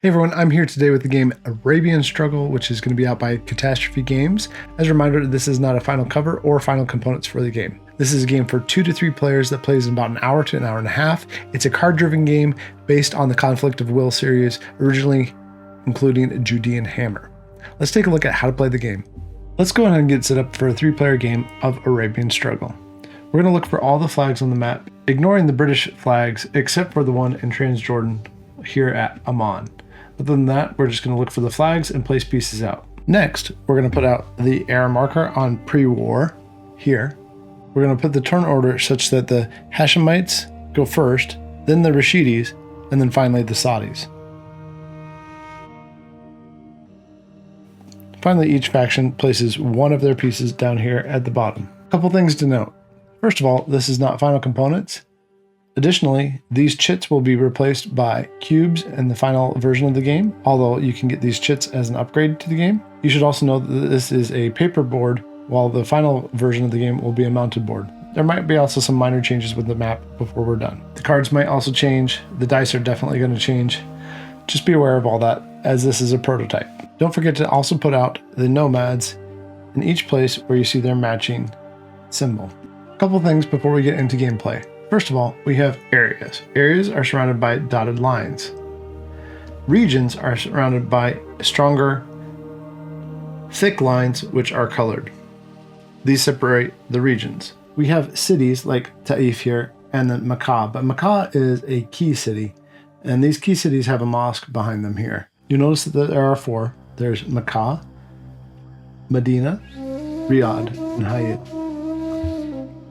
Hey everyone, I'm here today with the game Arabian Struggle, which is going to be out by Catastrophe Games. As a reminder, this is not a final cover or final components for the game. This is a game for 2 to 3 players that plays in about an hour to an hour and a half. It's a card-driven game based on the Conflict of Will series, originally including Judean Hammer. Let's take a look at how to play the game. Let's go ahead and get set up for a 3-player game of Arabian Struggle. We're going to look for all the flags on the map, ignoring the British flags except for the one in Transjordan here at Amman. Other than that, we're just going to look for the flags and place pieces out. Next, we're going to put out the era marker on pre-war here. We're going to put the turn order such that the Hashemites go first, then the Rashidis, and then finally the Saudis. Finally, each faction places one of their pieces down here at the bottom. A couple things to note. First of all, this is not final components. Additionally, these chits will be replaced by cubes in the final version of the game, although you can get these chits as an upgrade to the game. You should also know that this is a paper board, while the final version of the game will be a mounted board. There might be also some minor changes with the map before we're done. The cards might also change, the dice are definitely going to change. Just be aware of all that, as this is a prototype. Don't forget to also put out the nomads in each place where you see their matching symbol. A couple things before we get into gameplay. First of all, we have areas. Areas are surrounded by dotted lines. Regions are surrounded by stronger, thick lines which are colored. These separate the regions. We have cities like Taif here and then Makkah, but Makkah is a key city, and these key cities have a mosque behind them here. You notice that there are 4. There's Makkah, Medina, Riyadh, and Hayat.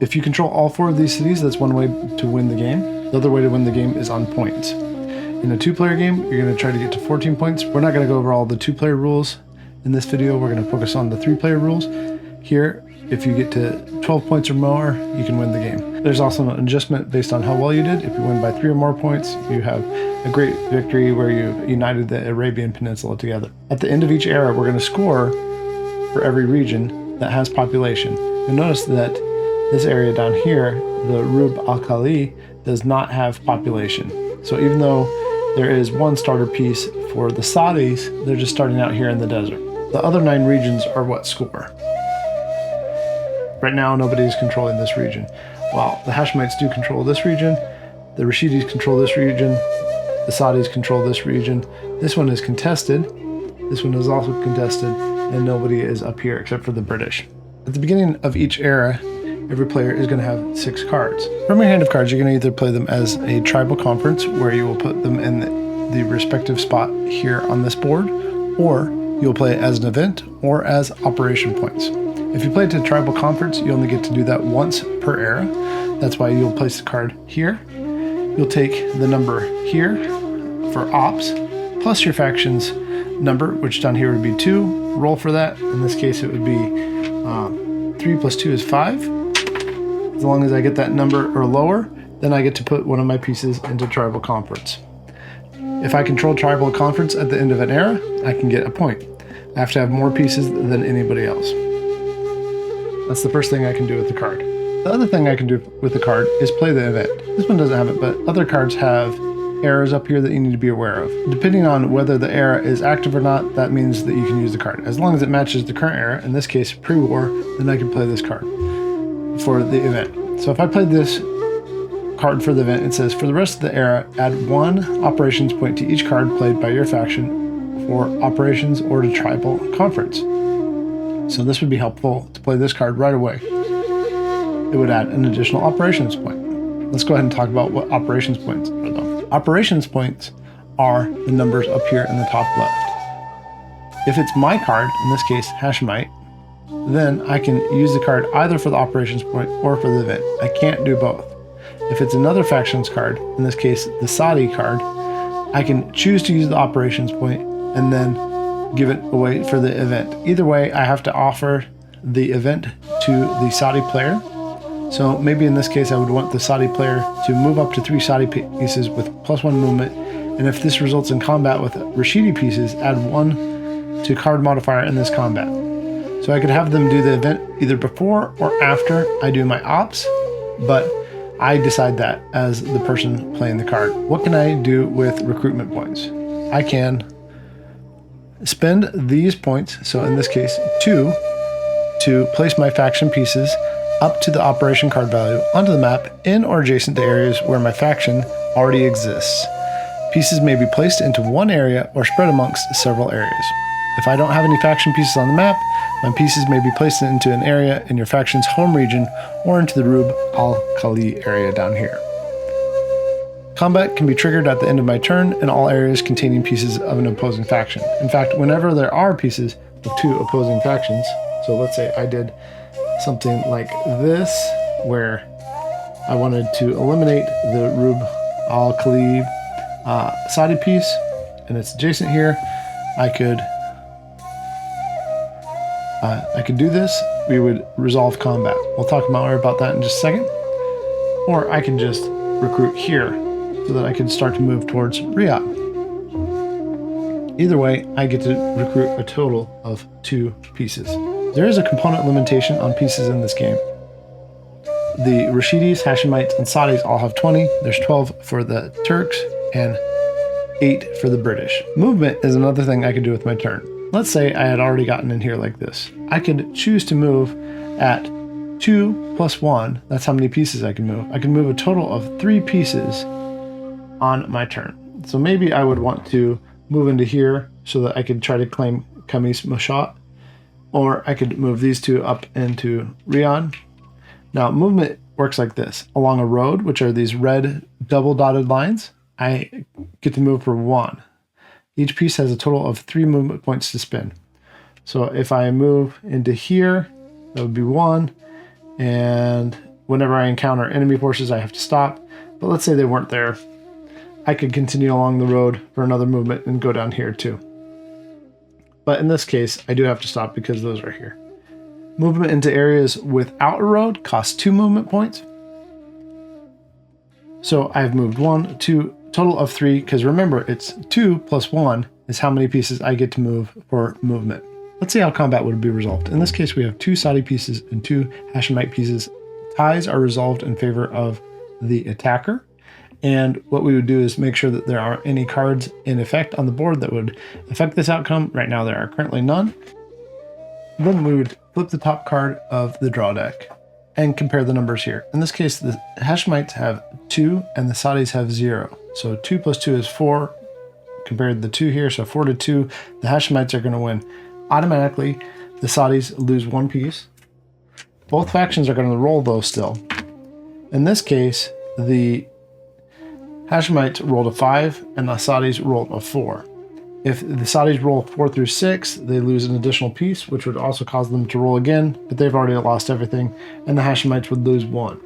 If you control all 4 of these cities, that's one way to win the game. The other way to win the game is on points. In a 2-player game, you're going to try to get to 14 points. We're not going to go over all the 2-player rules in this video. We're going to focus on the 3-player rules. Here, if you get to 12 points or more, you can win the game. There's also an adjustment based on how well you did. If you win by 3 or more points, you have a great victory where you united the Arabian Peninsula together. At the end of each era, we're going to score for every region that has population. You'll notice that this area down here, the Rub al-Khali, does not have population. So even though there is one starter piece for the Saudis, they're just starting out here in the desert. The other 9 regions are what score. Right now, nobody is controlling this region. While the Hashemites do control this region, the Rashidis control this region, the Saudis control this region. This one is contested. This one is also contested, and nobody is up here except for the British. At the beginning of each era, every player is going to have 6 cards. From your hand of cards, you're going to either play them as a tribal conference, where you will put them in the respective spot here on this board, or you'll play it as an event or as operation points. If you play it to tribal conference, you only get to do that once per era. That's why you'll place the card here. You'll take the number here for ops, plus your faction's number, which down here would be 2. Roll for that. In this case, it would be 3 plus 2 is 5. As long as I get that number or lower, then I get to put one of my pieces into tribal conference. If I control tribal conference at the end of an era, I can get a point. I have to have more pieces than anybody else. That's the first thing I can do with the card. The other thing I can do with the card is play the event. This one doesn't have it, but other cards have eras up here that you need to be aware of. Depending on whether the era is active or not, that means that you can use the card. As long as it matches the current era, in this case pre-war, then I can play this card for the event. So if I played this card for the event, it says, for the rest of the era, add 1 operations point to each card played by your faction for operations or to tribal conference. So this would be helpful to play this card right away. It would add an additional operations point. Let's go ahead and talk about what operations points are though. Operations points are the numbers up here in the top left. If it's my card, in this case Hashemite, then I can use the card either for the operations point or for the event. I can't do both. If it's another faction's card, in this case the Saudi card, I can choose to use the operations point and then give it away for the event. Either way, I have to offer the event to the Saudi player. So maybe in this case I would want the Saudi player to move up to 3 Saudi pieces with +1 movement, and if this results in combat with Rashidi pieces, add 1 to card modifier in this combat. So I could have them do the event either before or after I do my ops, but I decide that as the person playing the card. What can I do with recruitment points? I can spend these points, so in this case 2, to place my faction pieces up to the operation card value onto the map in or adjacent to areas where my faction already exists. Pieces may be placed into one area or spread amongst several areas. If I don't have any faction pieces on the map, my pieces may be placed into an area in your faction's home region or into the Rub al-Khali area down here. Combat can be triggered at the end of my turn in all areas containing pieces of an opposing faction. In fact, whenever there are pieces of 2 opposing factions, so let's say I did something like this, where I wanted to eliminate the Rub al-Khali Saudi piece, and it's adjacent here, I could do this. We would resolve combat. We'll talk more about that in just a second. Or I can just recruit here so that I can start to move towards Riyadh. Either way, I get to recruit a total of 2 pieces. There is a component limitation on pieces in this game. The Rashidis, Hashemites, and Saudis all have 20. There's 12 for the Turks and 8 for the British. Movement is another thing I could do with my turn. Let's say I had already gotten in here like this. I could choose to move at 2 plus 1. That's how many pieces I can move. I can move a total of 3 pieces on my turn. So maybe I would want to move into here so that I could try to claim Khamis Mushat, or I could move these 2 up into Riyadh. Now movement works like this. Along a road, which are these red double dotted lines, I get to move for 1. Each piece has a total of 3 movement points to spend. So if I move into here, that would be 1. And whenever I encounter enemy forces, I have to stop. But let's say they weren't there. I could continue along the road for another movement and go down here too. But in this case, I do have to stop because those are here. Movement into areas without a road costs 2 movement points. So I've moved 1, 2, total of 3, because remember, it's 2 plus 1 is how many pieces I get to move for movement. Let's see how combat would be resolved. In this case, we have 2 Saudi pieces and 2 Hashemite pieces. Ties are resolved in favor of the attacker. And what we would do is make sure that there aren't any cards in effect on the board that would affect this outcome. Right now, there are currently none. Then we would flip the top card of the draw deck and compare the numbers here. In this case, the Hashemites have 2 and the Saudis have 0. So 2 plus 2 is 4 compared to the 2 here. So 4 to 2, the Hashemites are going to win. Automatically, the Saudis lose 1 piece. Both factions are going to roll though still. In this case, the Hashemites rolled a 5 and the Saudis rolled a 4. If the Saudis roll 4 through 6, they lose an additional piece, which would also cause them to roll again, but they've already lost everything, and the Hashemites would lose 1.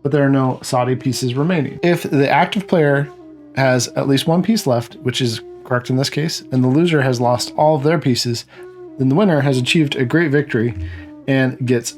But there are no Saudi pieces remaining. If the active player has at least 1 piece left, which is correct in this case, and the loser has lost all of their pieces, then the winner has achieved a great victory and gets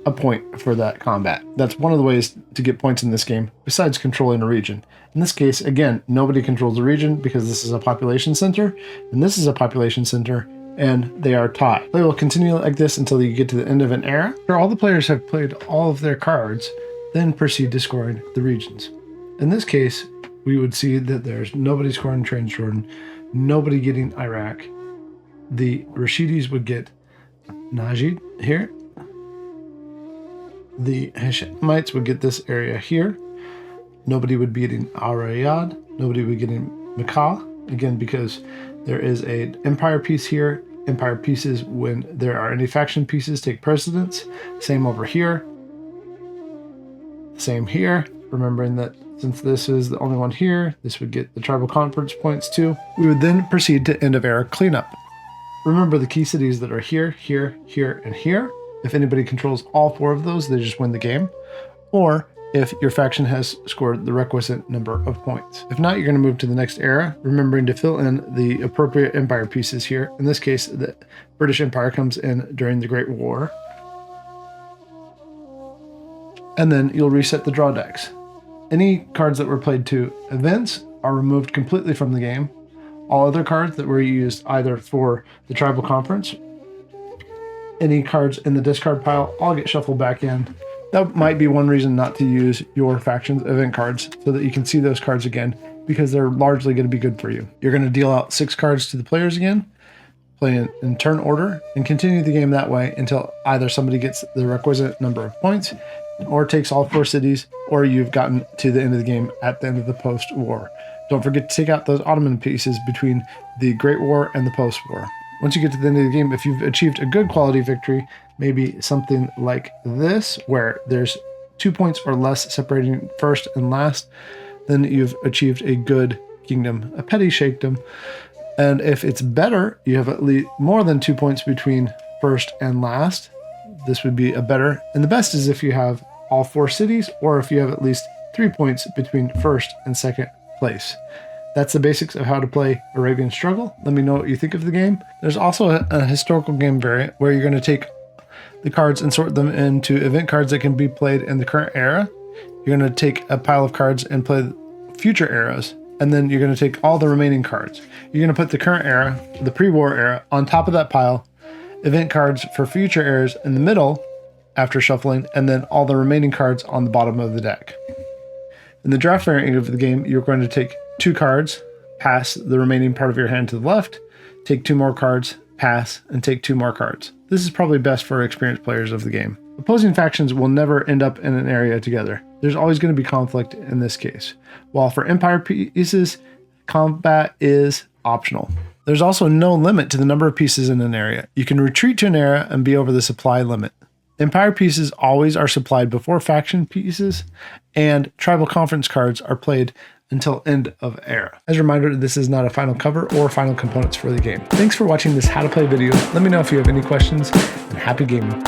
a point for that combat. That's one of the ways to get points in this game, besides controlling a region. In this case, again, nobody controls the region because this is a population center, and this is a population center, and they are tied. They will continue like this until you get to the end of an era. After all the players have played all of their cards, then proceed to scoring the regions. In this case, we would see that there's nobody scoring Transjordan, nobody getting Iraq. The Rashidis would get Najd here. The Hashemites would get this area here. Nobody would be getting Al-Riyadh. Nobody would be getting Makkah. Again, because there is an empire piece here. Empire pieces, when there are any faction pieces, take precedence. Same over here. Same here. Remembering that since this is the only one here, this would get the tribal conference points too. We would then proceed to end of era cleanup. Remember the key cities that are here, here, here, and here. If anybody controls all 4 of those, they just win the game. Or if your faction has scored the requisite number of points. If not, you're going to move to the next era, remembering to fill in the appropriate empire pieces here. In this case, the British Empire comes in during the Great War. And then you'll reset the draw decks. Any cards that were played to events are removed completely from the game. All other cards that were used either for the tribal conference, any cards in the discard pile, all get shuffled back in. That might be one reason not to use your faction's event cards, so that you can see those cards again because they're largely going to be good for you. You're going to deal out 6 cards to the players again, play in turn order, and continue the game that way until either somebody gets the requisite number of points, or takes all 4 cities, or you've gotten to the end of the game at the end of the post-war. Don't forget to take out those Ottoman pieces between the Great War and the post-war. Once you get to the end of the game, if you've achieved a good quality victory, maybe something like this, where there's 2 points or less separating first and last, then you've achieved a good kingdom, a petty sheikdom. And if it's better, you have at least more than 2 points between first and last. This would be a better, and the best is if you have all 4 cities, or if you have at least 3 points between first and second place. That's the basics of how to play Arabian Struggle. Let me know what you think of the game. There's also a historical game variant where you're going to take the cards and sort them into event cards that can be played in the current era. You're going to take a pile of cards and play future eras, and then you're going to take all the remaining cards. You're going to put the current era, the pre-war era, on top of that pile, event cards for future eras in the middle after shuffling, and then all the remaining cards on the bottom of the deck. In the draft variant of the game, you're going to take 2 cards, pass the remaining part of your hand to the left, take 2 more cards, pass, and take 2 more cards. This is probably best for experienced players of the game. Opposing factions will never end up in an area together. There's always going to be conflict in this case. While for empire pieces, combat is optional. There's also no limit to the number of pieces in an area. You can retreat to an area and be over the supply limit. Empire pieces always are supplied before faction pieces, and tribal conference cards are played until end of era. As a reminder, this is not a final cover or final components for the game. Thanks for watching this how to play video. Let me know if you have any questions, and happy gaming.